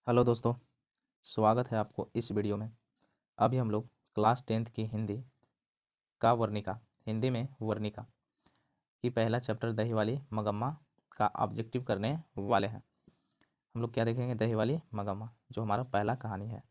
Hello दोस्तों, स्वागत है आपको इस वीडियो में। अभी हम लोग क्लास 10th की हिंदी का वर्णिका, हिंदी में वर्णिका की पहला चैप्टर दही वाली मगम्मा का ऑब्जेक्टिव करने वाले हैं। हम लोग क्या देखेंगे? दही वाली मगम्मा, जो हमारा पहला कहानी है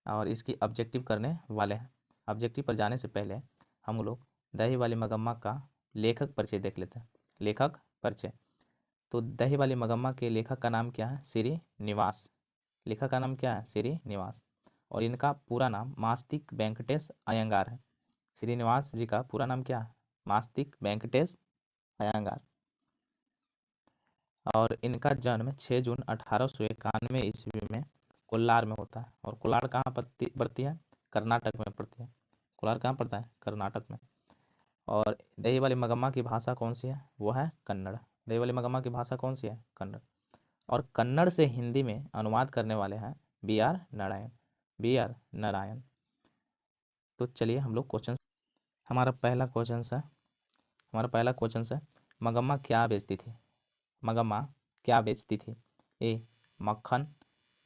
और इसकी ऑब्जेक्टिव करने वाले हैं। ऑब्जेक्टिव पर जाने से पहले हम लोग दही वाली मगम्मा का लेखक परिचय देख लेते हैं। लेखक परिचय। तो दही वाली मगम्मा के लेखक का नाम क्या है? श्रीनिवास। लेखक का नाम क्या है? श्रीनिवास। और इनका पूरा नाम मास्तिक वेंकटेश अयंगार है। श्रीनिवास जी का पूरा नाम क्या है? मास्तिक वेंकटेश अयंगार। और इनका जन्म 6 जून 1891 ईस्वी में कोलार में होता है। और कोलार कहाँ पड़ती है? कर्नाटक में पड़ती है। कोलार कहाँ पड़ता है? कर्नाटक में। और दही वाली मगम्मा की भाषा कौन सी है? वो है कन्नड़। दही वाली मगम्मा की भाषा कौन सी है? कन्नड़। और कन्नड़ से हिंदी में अनुवाद करने वाले हैं बी आर नारायण। तो चलिए हम लोग क्वेश्चन, हमारा पहला क्वेश्चन है, मगम्मा क्या बेचती थी? मगम्मा क्या बेचती थी? ए मक्खन,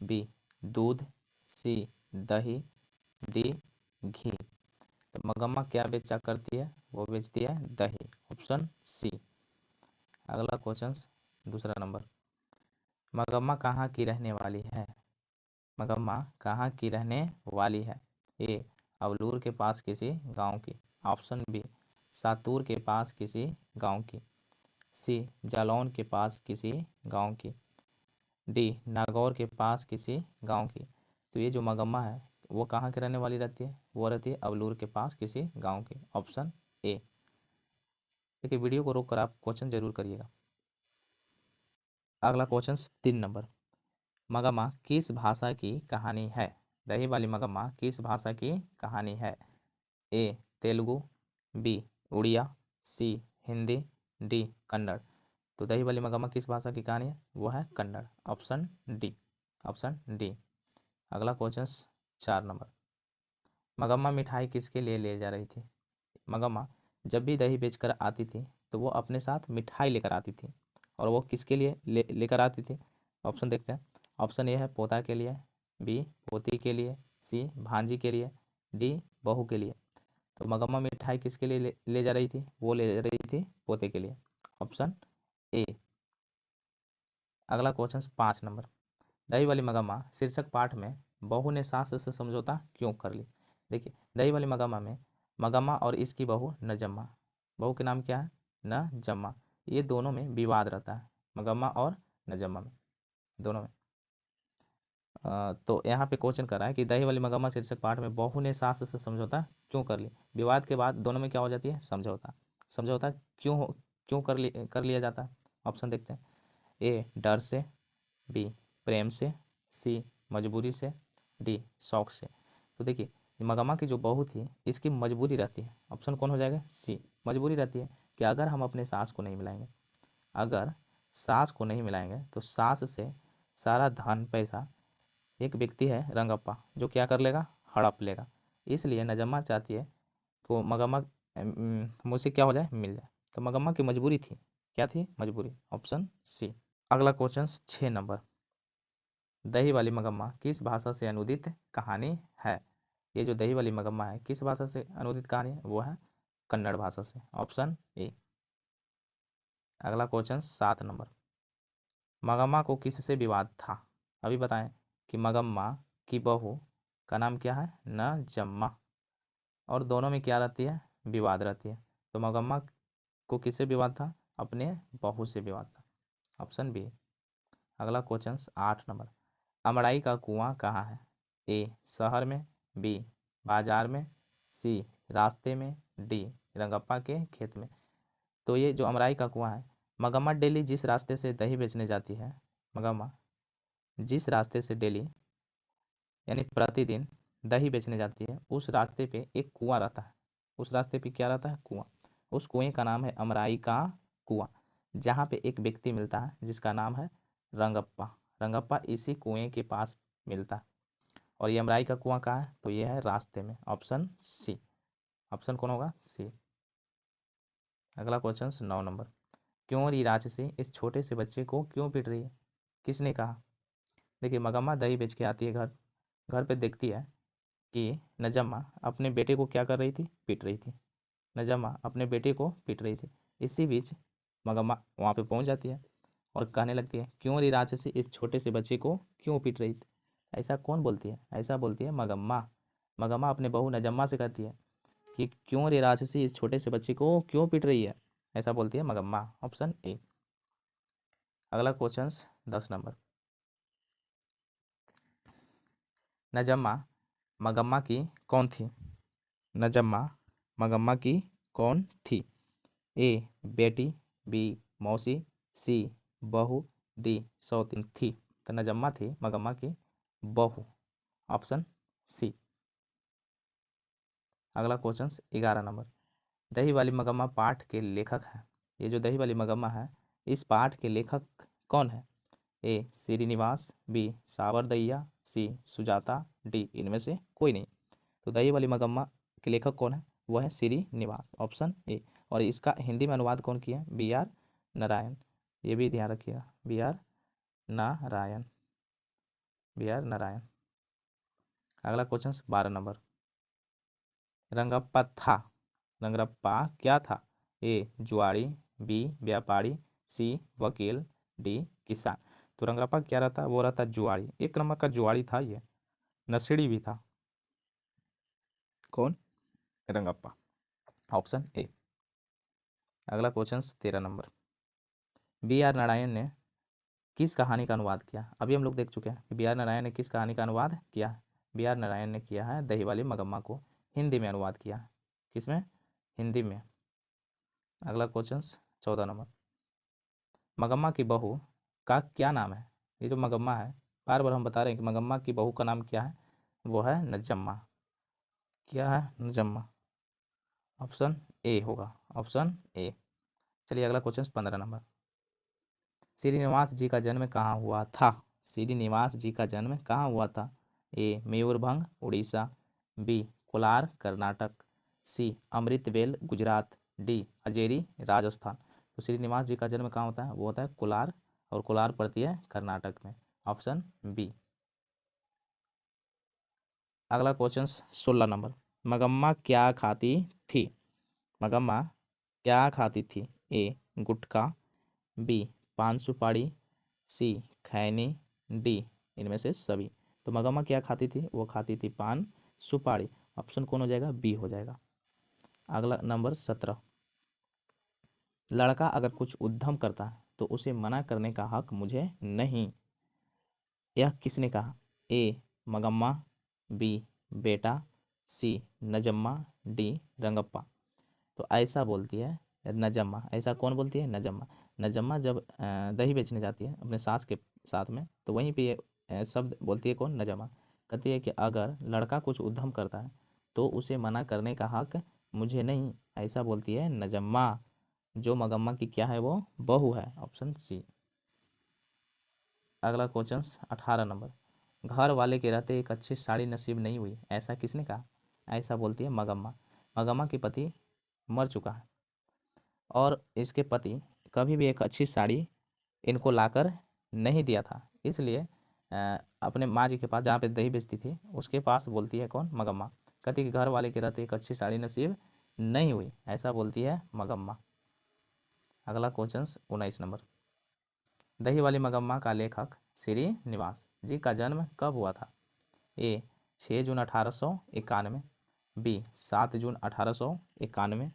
बी दूध, सी दही, डी घी। तो मगम्मा क्या बेचा करती है? वो बेचती है दही। Option C. अगला क्वेश्चन, दूसरा नंबर, मगम्मा कहाँ की रहने वाली है? मगम्मा कहाँ की रहने वाली है? ए अवलूर के पास किसी गांव की। ऑप्शन बी सातूर के पास किसी गांव की। सी जालौन के पास किसी गांव की। डी नागौर के पास किसी गांव की। तो ये जो मगम्मा है वो कहाँ की रहने वाली रहती है? वो रहती है अवलूर के पास किसी गांव की। Option A. देखिए, वीडियो को रोक कर आप क्वेश्चन जरूर करिएगा। अगला क्वेश्चन 3 नंबर, मगम्मा किस भाषा की कहानी है? दही वाली मगम्मा किस भाषा की कहानी है? ए तेलुगु, बी उड़िया, सी हिंदी, डी कन्नड़। तो दही वाली मगम्मा किस भाषा की कहानी है? वो है Kannada. Option D. Option D. अगला क्वेश्चन 4 नंबर, मगम्मा मिठाई किसके लिए ले जा रही थी? मगम्मा जब भी दही बेचकर आती थी तो वो अपने साथ मिठाई लेकर आती थी। और वो किसके लिए लेकर आती थी? ऑप्शन देखते हैं। ऑप्शन ए है पोता के लिए, बी पोती के लिए, सी भांजी के लिए, डी बहू के लिए। तो मगम्मा मिठाई किसके लिए ले जा रही थी? वो ले जा रही थी पोते के लिए। Option A. अगला क्वेश्चन 5 नंबर, दही वाली मगम्मा शीर्षक पाठ में बहू ने सास से समझौता क्यों कर ली? देखिए, दही वाली मगम्मा में मगम्मा और इसकी बहू नजम्मा, बहू के नाम क्या है? नजम्मा। ये दोनों में विवाद रहता है, मगम्मा और नजम्मा में, दोनों में। तो यहाँ पे क्वेश्चन कर रहा है कि दही वाली मगम्मा शीर्षक पाठ में बहू ने सास से समझौता क्यों कर ली? विवाद के बाद दोनों में क्या हो जाती है? समझौता। समझौता क्यों कर लिया जाता है? ऑप्शन देखते हैं। ए डर से, बी प्रेम से, सी मजबूरी से, डी शौक से। तो देखिए, मगम्मा की जो बहू थी इसकी मजबूरी रहती है। ऑप्शन कौन हो जाएगा? सी। मजबूरी रहती है कि अगर हम अपने सास को नहीं मिलाएंगे, अगर सास को नहीं मिलाएंगे तो सास से सारा धन पैसा एक व्यक्ति है रंगप्पा, जो क्या कर लेगा? हड़प लेगा। इसलिए नजम्मा चाहती है कि मगम्मा मुझसे क्या हो जाए? मिल जाए। तो मगम्मा की मजबूरी थी, क्या थी? मजबूरी। Option C. अगला क्वेश्चन 6 नंबर, दही वाली मगम्मा किस भाषा से अनुदित कहानी है? ये जो दही वाली मगम्मा है किस भाषा से अनुदित कहानी है? वो है कन्नड़ भाषा से। Option A. अगला क्वेश्चन 7 नंबर, मगम्मा को किससे विवाद था? अभी बताएं कि मगम्मा की बहू का नाम क्या है? नजम्मा। और दोनों में क्या रहती है? विवाद रहती है। तो मगम्मा को किससे विवाद था? अपने बहू से विवाद था। Option B. अगला क्वेश्चन 8 नंबर, अमड़ाई का कुआं कहाँ है? ए शहर में, बी बाजार में, सी रास्ते में, डी रंगप्पा के खेत में। तो ये जो अमराई का कुआं है, मगम्मा डेली जिस रास्ते से दही बेचने जाती है, मगम्मा जिस रास्ते से डेली यानी प्रतिदिन दही बेचने जाती है, उस रास्ते पे एक कुआं रहता है। उस रास्ते पे क्या रहता है? कुआं। उस कुएं का नाम है अमराई का कुआं, जहाँ पे एक व्यक्ति मिलता है जिसका नाम है रंगप्पा। रंगप्पा इसी कुएं के पास मिलता है। और ये अमराई का कुआं कहाँ है? तो ये है रास्ते में। Option C. ऑप्शन कौन होगा? सी। अगला क्वेश्चन 9 नंबर, क्यों री राक्षसी इस छोटे से बच्चे को क्यों पीट रही है? किसने कहा? देखिए मगम्मा दही बेच के आती है घर, घर पे देखती है कि नजम्मा अपने बेटे को क्या कर रही थी, पीट रही थी। नजम्मा अपने बेटे को पीट रही थी। इसी बीच मगम्मा वहाँ पे पहुँच जाती है और कहने लगती है, क्यों रे राक्षसी इस छोटे से बच्चे को क्यों पीट रही थी। ऐसा कौन बोलती है, ऐसा बोलती है मगम्मा। मगम्मा अपने बहू नजम्मा से कहती है कि क्यों रे राक्षसी इस छोटे से बच्चे को क्यों पीट रही है, ऐसा बोलती है मगम्मा। Option A. अगला क्वेश्चन 10 नंबर। नजम्मा मगम्मा की कौन थी। नजम्मा मगम्मा की कौन थी। ए बेटी, बी मौसी, सी बहू, डी सौतीन। थी तो नजम्मा थी मगम्मा की बहू। Option C. अगला क्वेश्चन 11 नंबर। दही वाली मगम्मा पाठ के लेखक हैं। ये जो दही वाली मगम्मा है, इस पाठ के लेखक कौन है। ए श्रीनिवास, बी सावरदैया, सी सुजाता, डी इनमें से कोई नहीं। तो दही वाली मगम्मा के लेखक कौन है, वो है श्रीनिवास। Option A. और इसका हिंदी में अनुवाद कौन किया है, बी आर नारायण। ये भी ध्यान रखिएगा, B R Narayan, B R Narayan. अगला क्वेश्चन 12 नंबर। रंगप्पा था, रंगरप्पा क्या था। ए जुआड़ी, बी व्यापारी, सी वकील, डी किसान। तो रंगरप्पा क्या रहता, वो रहता जुआड़ी। एक नंबर का जुआड़ी था ये, नशेड़ी भी था। कौन, रंगप्पा। Option A. अगला question 13 number. B R Narayan ने किस कहानी का अनुवाद किया। अभी हम लोग देख चुके हैं कि बी आर नारायण ने किस कहानी का अनुवाद किया है। बी आर नारायण ने किया है दही वाली मगम्मा को हिंदी में अनुवाद किया है। किसमें, हिंदी में। अगला क्वेश्चन 14 नंबर। मगम्मा की बहू का क्या नाम है। ये जो मगम्मा है, बार बार हम बता रहे हैं कि मगम्मा की बहू का नाम क्या है, वो है नजम्मा। क्या है, नजम्मा। ऑप्शन ए होगा, ऑप्शन ए। चलिए अगला क्वेश्चन 15 नंबर। श्रीनिवास जी का जन्म कहाँ हुआ था। श्रीनिवास जी का जन्म कहाँ हुआ था। ए मयूरभंज उड़ीसा, बी कोलार कर्नाटक, सी अमृतवेल गुजरात, डी अजेरी राजस्थान। तो श्रीनिवास जी का जन्म कहाँ होता है, वो होता है कोलार, और कोलार पड़ती है कर्नाटक में। Option B. अगला क्वेश्चन 16 नंबर। मगम्मा क्या खाती थी। मगम्मा क्या खाती थी। ए गुटखा, बी पान सुपारी, सी खैनी, डी इनमें से सभी। तो मगम्मा क्या खाती थी, वो खाती थी पान सुपारी। ऑप्शन कौन हो जाएगा, बी हो जाएगा। अगला नंबर 17। लड़का अगर कुछ उद्यम करता है तो उसे मना करने का हक मुझे नहीं। यह किसने कहा। ए मगम्मा, बी बेटा, सी नजम्मा, डी रंगप्पा। तो ऐसा बोलती है नजम्मा। ऐसा कौन बोलती है, नजम्मा। नजम्मा जब दही बेचने जाती है अपने सास के साथ में, तो वहीं पे ये शब्द बोलती है कौन, नजम्मा। कहती है कि अगर लड़का कुछ उद्यम करता है तो उसे मना करने का हक मुझे नहीं, ऐसा बोलती है नजम्मा। जो मगम्मा की क्या है, वो बहू है। Option C. अगला क्वेश्चन 18 नंबर। घर वाले के रहते एक अच्छी साड़ी नसीब नहीं हुई, ऐसा किसने कहा। ऐसा बोलती है मगम्मा। मगम्मा के पति मर चुका है और इसके पति कभी भी एक अच्छी साड़ी इनको लाकर नहीं दिया था, इसलिए अपने माँ जी के पास, जहाँ पे दही बेचती थी उसके पास बोलती है कौन, मगम्मा। कहती कि घर वाले के रहते एक अच्छी साड़ी नसीब नहीं हुई, ऐसा बोलती है मगम्मा। अगला क्वेश्चन 19 नंबर। दही वाली मगम्मा का लेखक श्रीनिवास जी का जन्म कब हुआ था। ए 6 जून 1891, बी 7 जून 1891,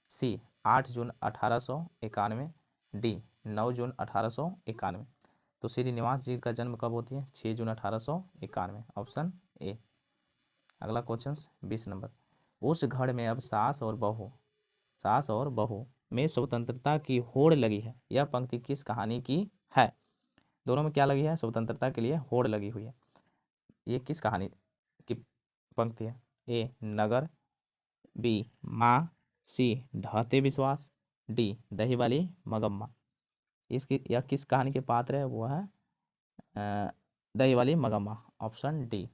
सी 8 जून 1891, डी 9 जून 1891। तो श्रीनिवास जी का जन्म कब होती है, 6 जून 1891। Option A. अगला क्वेश्चन 20 नंबर। उस घर में अब सास और बहू में स्वतंत्रता की होड़ लगी है। यह पंक्ति किस कहानी की है। दोनों में क्या लगी है, स्वतंत्रता के लिए होड़ लगी हुई है। ये किस कहानी की पंक्ति है। ए नगर, बी माँ, सी ढाते विश्वास, डी दही वाली मगम्मा। इसकी यह किस कहानी के पात्र है, वो है दही वाली मगम्मा। Option D.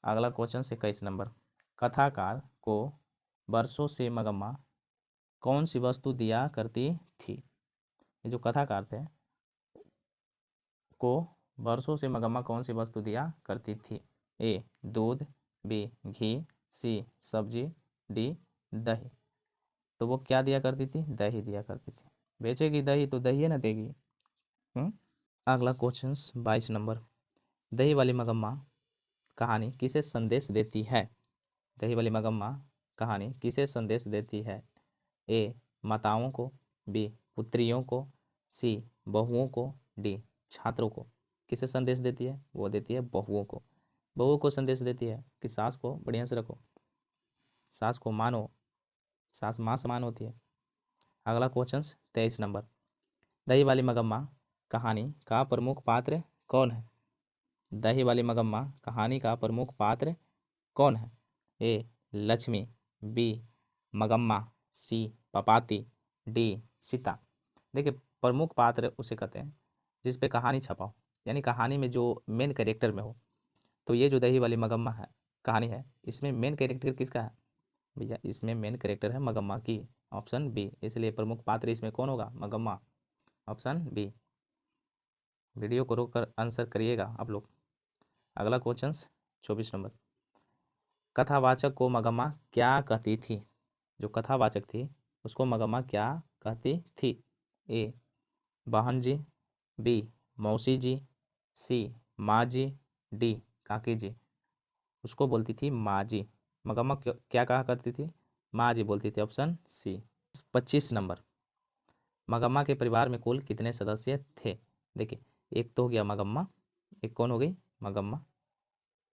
अगला क्वेश्चन 21 नंबर। कथाकार को बरसों से मगम्मा कौन सी वस्तु दिया करती थी। ये जो कथाकार थे को वर्षों से मगम्मा कौन सी वस्तु दिया करती थी? ए दूध, बी घी, सी सब्जी, डी दही। तो वो क्या दिया करती थी? दही दिया करती थी। बेचेगी दही तो दही ना देगी। अगला क्वेश्चन 22 नंबर। दही वाली मगम्मा कहानी किसे संदेश देती है? दही वाली मगम्मा कहानी किसे संदेश देती है? ए माताओं को, बी पुत्रियों को, सी बहुओं को, डी छात्रों को। किसे संदेश देती है? वो देती है बहुओं को। बहुओं को संदेश देती है कि सास को बढ़िया से रखो, सास को मानो, सास माँ समान होती है। अगला क्वेश्चन 23 नंबर। दही वाली मगम्मा कहानी का प्रमुख पात्र कौन है? दही वाली मगम्मा कहानी का प्रमुख पात्र कौन है? ए लक्ष्मी, बी मगम्मा, सी पपाती, डी सीता। देखिए, प्रमुख पात्र उसे कहते हैं जिस पे कहानी छपा हो, यानी कहानी में जो मेन कैरेक्टर में हो। तो ये जो दही वाली मगम्मा है कहानी है, इसमें मेन कैरेक्टर किसका है भैया? इसमें मेन कैरेक्टर है मगम्मा की। Option B. इसलिए प्रमुख पात्र इसमें कौन होगा? मगम्मा। Option B. वीडियो को रोककर आंसर करिएगा आप लोग। अगला क्वेश्चन 24 नंबर। कथावाचक को मगम्मा क्या कहती थी? जो कथावाचक थी उसको मगम्मा क्या कहती थी? ए बहन जी, बी मौसी जी, सी माँ जी, डी काकी जी। उसको बोलती थी माँ जी। मगम्मा क्या कहा करती थी? माँ जी बोलती थी। Option C. 25 नंबर। मगम्मा के परिवार में कुल कितने सदस्य थे? देखिए, एक तो हो गया मगम्मा, एक कौन हो गई? मगम्मा,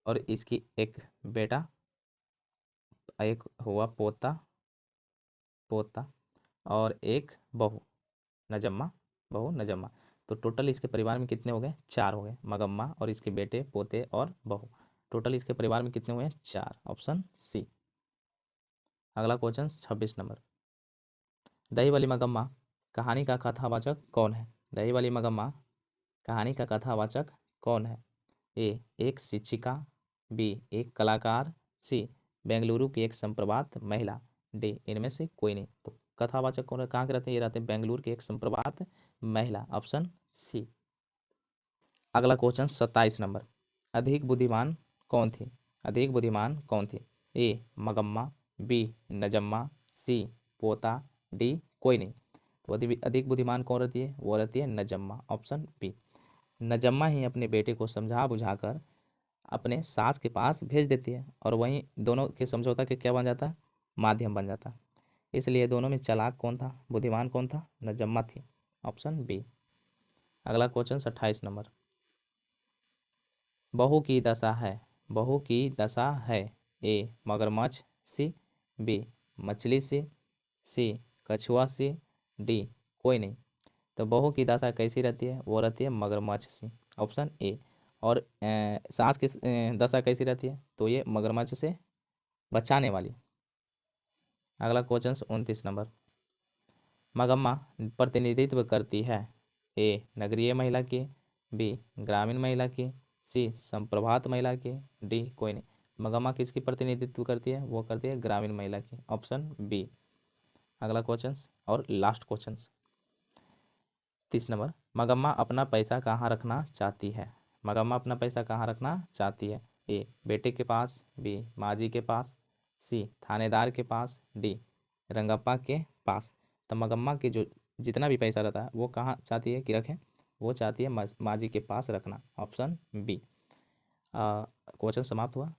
और इसकी एक बेटा, एक हुआ पोता, पोता, और एक बहू नजम्मा, बहू नजम्मा। तो टोटल इसके परिवार में कितने हो गए? 4 हो गए। मगम्मा और इसके बेटे, पोते और बहू। टोटल इसके परिवार में कितने हुए? 4। Option C. अगला क्वेश्चन 26 नंबर। दही वाली मगम्मा कहानी का कथावाचक कौन है? दही वाली मगम्मा कहानी का कथावाचक कौन है? ए एक शिक्षिका, बी एक कलाकार, सी बेंगलुरु की एक संप्रभात महिला, डी इनमें से कोई नहीं। तो कथावाचक कौन कहाँ के रहते हैं? ये रहते हैं बेंगलुरु की एक संप्रभात महिला। Option C. अगला क्वेश्चन 27 नंबर। अधिक बुद्धिमान कौन थी? अधिक बुद्धिमान कौन थी? ए मगम्मा, बी नजम्मा, सी पोता, डी कोई नहीं। तो अधिक बुद्धिमान कौन रहती है? वो रहती है नजम्मा। Option B. नजम्मा ही अपने बेटे को समझा बुझाकर अपने सास के पास भेज देती है, और वहीं दोनों के समझौता के क्या बन जाता है? माध्यम बन जाता है। इसलिए दोनों में चालाक कौन था? बुद्धिमान कौन था? नजम्मा थी। Option B. अगला क्वेश्चन 28 नंबर। बहू की दशा है, बहू की दशा है। ए मगरमच्छ, सी बी मछली, सी कछुआ, सी डी कोई नहीं। तो बहू की दशा कैसी रहती है? वो रहती है मगरमच्छ सी। Option A. और सास की दशा कैसी रहती है? तो ये मगरमच्छ से बचाने वाली। अगला क्वेश्चन 29 नंबर। मगम्मा प्रतिनिधित्व करती है। ए नगरीय महिला की, बी ग्रामीण महिला की, सी संप्रभात महिला की, डी कोई नहीं। मगम्मा किसकी प्रतिनिधित्व करती है? वो करती है ग्रामीण महिला की। Option B. अगला क्वेश्चन और लास्ट क्वेश्चन 30 नंबर। मगम्मा अपना पैसा कहाँ रखना चाहती है? मगम्मा अपना पैसा कहाँ रखना चाहती है? ए बेटे के पास, बी माँ जी के पास, सी थानेदार के पास, डी रंगप्पा के पास। तो मगम्मा के जो जितना भी पैसा रहता है वो कहाँ चाहती है कि रखें? वो चाहती है माँ जी के पास रखना। Option B. क्वेश्चन समाप्त हुआ।